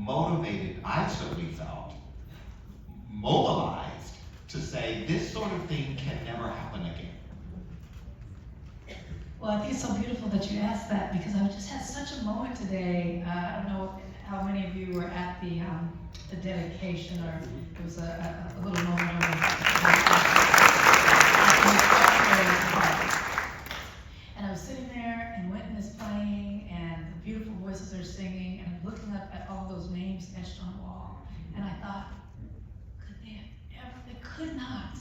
motivated, I certainly felt, mobilized to say this sort of thing can never happen again. Well, I think it's so beautiful that you asked that, because I just had such a moment today. I don't know how many of you were at the dedication, or it was a little moment on and I was sitting there, and Wynton is playing, and the beautiful voices are singing, and I'm looking up at all those names etched on the wall, and I thought, they could not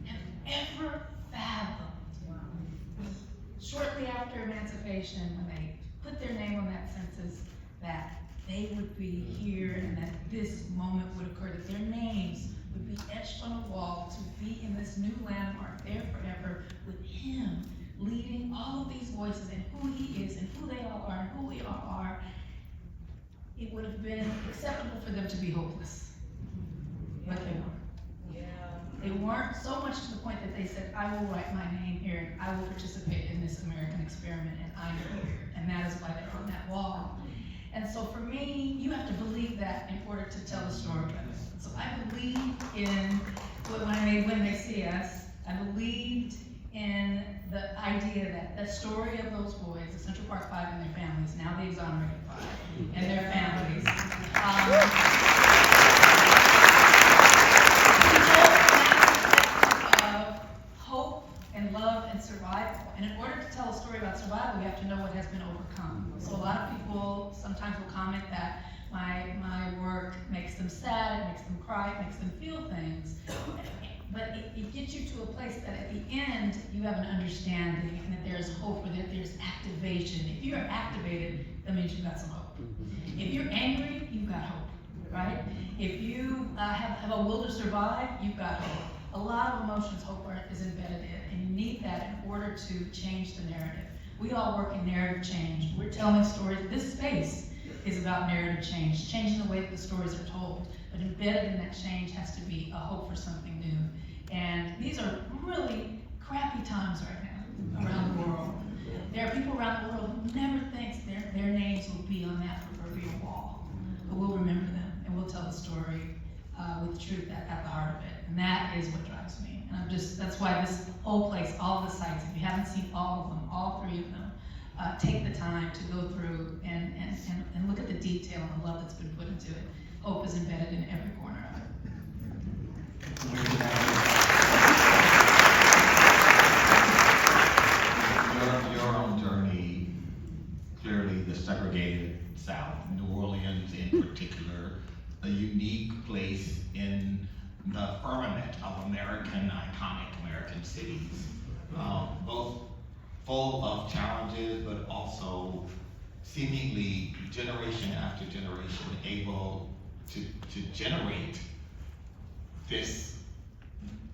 have ever fathomed, shortly after emancipation, when they put their name on that census, that they would be here and that this moment would occur, that their names would be etched on a wall to be in this new landmark there forever, with him leading all of these voices and who he is and who they all are and who we all are. It would have been acceptable for them to be hopeless, but they weren't. They weren't, so much to the point that they said, I will write my name here, and I will participate in this American experiment, and I'm here. And that is why they're on that wall. And so for me, you have to believe that in order to tell the story of it. So I believed in, when they see us, I believed in the idea that the story of those boys, the Central Park Five and their families, now the Exonerated Five, and their families, and love and survival. And in order to tell a story about survival, we have to know what has been overcome. So a lot of people sometimes will comment that my work makes them sad, it makes them cry, it makes them feel things. But it gets you to a place that at the end, you have an understanding and that there's hope, or that there's activation. If you're activated, that means you've got some hope. If you're angry, you've got hope, right? If you have a will to survive, you've got hope. A lot of emotions, hope is embedded in, and you need that in order to change the narrative. We all work in narrative change. We're telling stories. This space is about narrative change, changing the way that the stories are told. But embedded in that change has to be a hope for something new. And these are really crappy times right now around the world. There are people around the world who never think their names will be on that proverbial wall. But we'll remember them, and we'll tell the story with truth at the heart of it. And that is what drives me. And that's why this whole place, all the sites, if you haven't seen all of them, all three of them, take the time to go through and look at the detail and the love that's been put into it. Hope is embedded in every corner of it. Your own journey, clearly the segregated South, New Orleans in particular, a unique place in the firmament of iconic American cities, both full of challenges, but also seemingly generation after generation able to generate this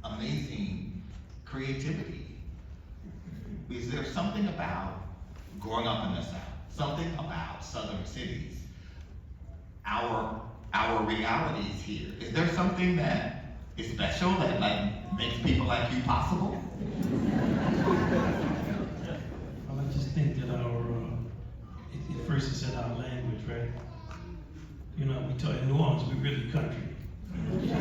amazing creativity. Is there something about growing up in the South, something about Southern cities, our realities here? Is there something that is special that makes people like you possible? Well, I just think that first it's in our language, right? You know, we talk in New Orleans, we really country.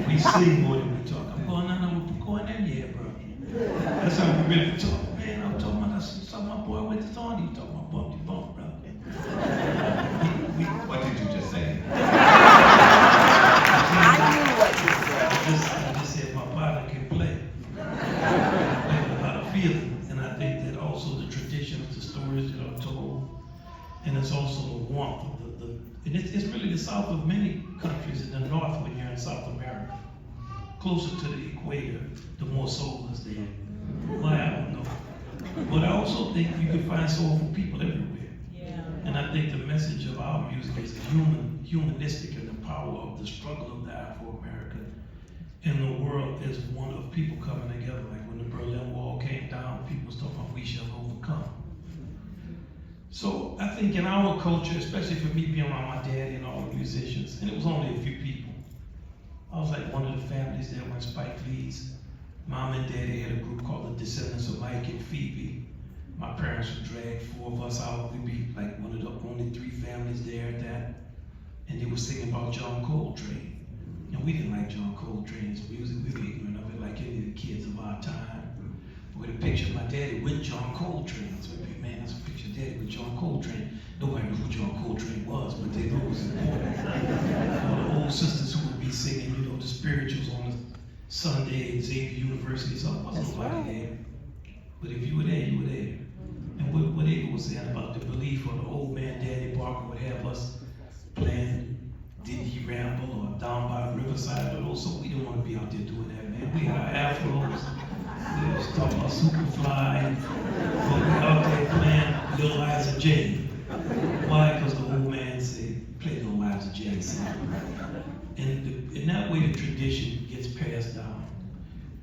We sing more than we talk. I'm going, we're going there, yeah, bro. That's how we really talk. Man, I'm talking about my boy with the song. He talking about bumpty bump, bro. What did you just say? I just said my body can play. I have a lot of feeling, and I think that also the tradition of the stories that are told, and it's also the warmth of and it's really the south of many countries in the north when you're in South America. Closer to the equator, the more soul is there. Why, I don't know. But I also think you can find soulful people everywhere. Yeah. And I think the message of our music is humanistic, and the power of the struggle of the Afro-American in the world is one of people coming together. Like when the Berlin Wall came down, people was talking about we shall overcome. So I think in our culture, especially for me being around my daddy and all the musicians, and it was only a few people, I was like one of the families there when Spike Lee's mom and daddy had a group called the Descendants of Mike and Phoebe. My parents would drag four of us out. We'd be like one of the only three families there at that. and they were singing about John Coltrane. And we didn't like John Coltrane's music. We were ignorant of it like any of the kids of our time. With a picture of my daddy with John Coltrane. So man, that's a picture of daddy with John Coltrane. Nobody knew who John Coltrane was, but they knew it was important. All the old sisters who would be singing, you know, the spirituals on the Sunday at Xavier University. So I wasn't nobody there. But if you were there, you were there. And what Ava was saying about the belief of the old man, Daddy Barker, would have us playing Did He Ramble or Down by the Riverside or those. So we didn't want to be out there doing that, man. We had our afros. We was talking about Superfly. But we out there playing Little Lives of Jane. Why? Because the old man said, play Little Lives of Jane. And in that way, the tradition gets passed down.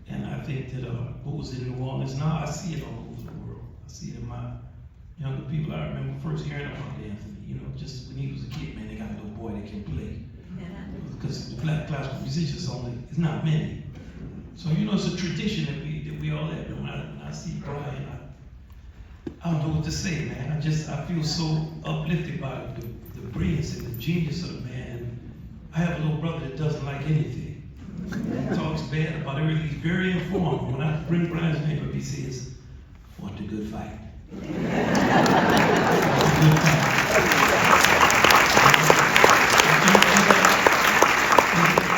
And I think that what was in New Orleans, now I see it all over the world. I see it in my younger people. I remember first hearing about Anthony, you know, just when he was a kid, man, they got a little boy that can play. Because the black classical musicians it's not many. So, you know, it's a tradition that we all have. And when I see Brian, I don't know what to say, man. I feel so uplifted by the brilliance and the genius of the man. And I have a little brother that doesn't like anything. He talks bad about everything. He's very informed. When I bring Brian's name up, he says, fought a good fight.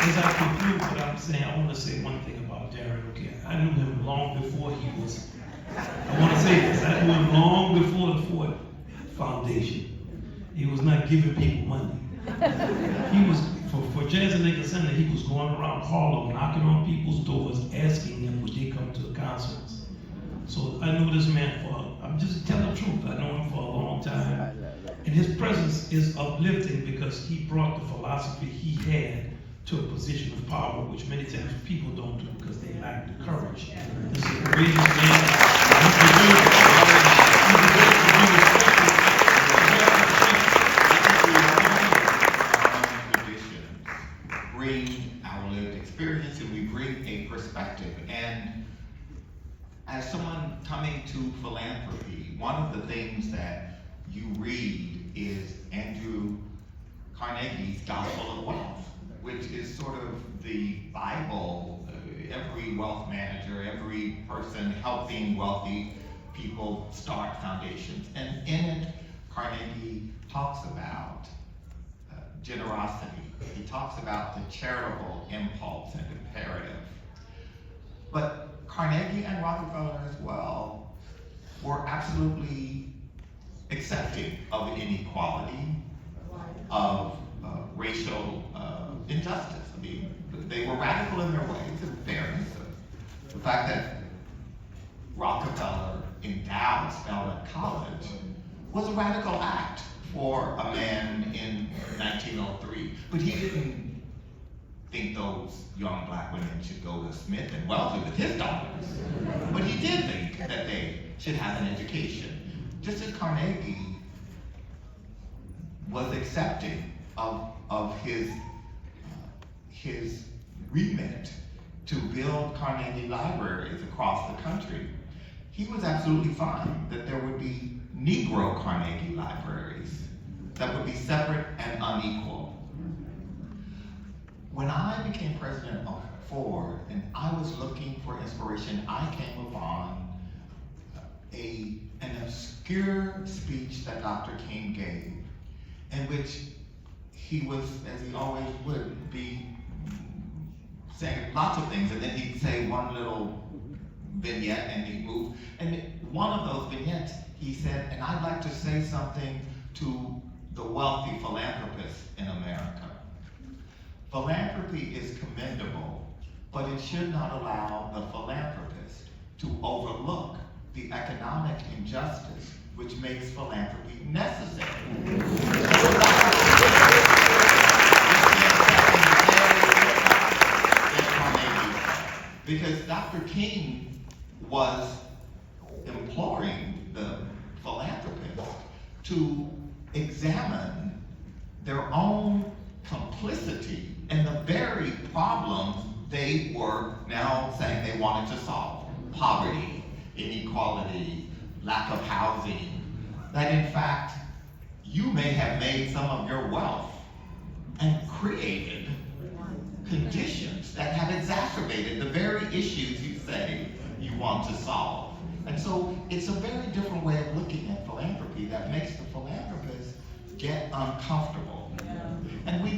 As I conclude what I'm saying, I want to say one thing about Darren. Okay, I knew him long before he was. I want to say this. I knew him long before the Ford Foundation. He was not giving people money. He was for Jazz and Nigga Center. He was going around Harlem, knocking on people's doors, asking them would they come to the concerts. So I know this man I'm just telling the truth. I know him for a long time. And his presence is uplifting because he brought the philosophy he had to a position of power, which many times people don't do because they lack the courage. This is a courageous man. Bring our lived experience and we bring a perspective. And as someone coming to philanthropy, one of the things that you read is Andrew Carnegie's Gospel of Wealth, which is sort of the Bible. Every wealth manager, every person helping wealthy people start foundations. And in it, Carnegie talks about generosity. He talks about the charitable impulse and imperative. But Carnegie and Rockefeller as well were absolutely accepting of inequality, of racial injustice. I mean, they were radical in their ways, in fairness. The fact that Rockefeller endowed Spelman College was a radical act for a man in 1903. But he didn't think those young black women should go to Smith and Wellesley with his daughters. But he did think that they should have an education. Just as Carnegie was accepting of his remit to build Carnegie libraries across the country, he was absolutely fine that there would be Negro Carnegie libraries that would be separate and unequal. When I became president of Ford and I was looking for inspiration, I came upon an obscure speech that Dr. King gave, in which he was, as he always would, be saying lots of things, and then he'd say one little vignette and he'd move. And one of those vignettes, he said, and I'd like to say something to the wealthy philanthropists in America. Philanthropy is commendable, but it should not allow the philanthropist to overlook the economic injustice which makes philanthropy necessary. Because Dr. King was imploring the philanthropists to examine their own complicity in the very problems they were now saying they wanted to solve. Poverty, inequality, lack of housing. That in fact, you may have made some of your wealth and created conditions that have exacerbated the very issues you say you want to solve. And so it's a very different way of looking at philanthropy that makes the philanthropist get uncomfortable. And we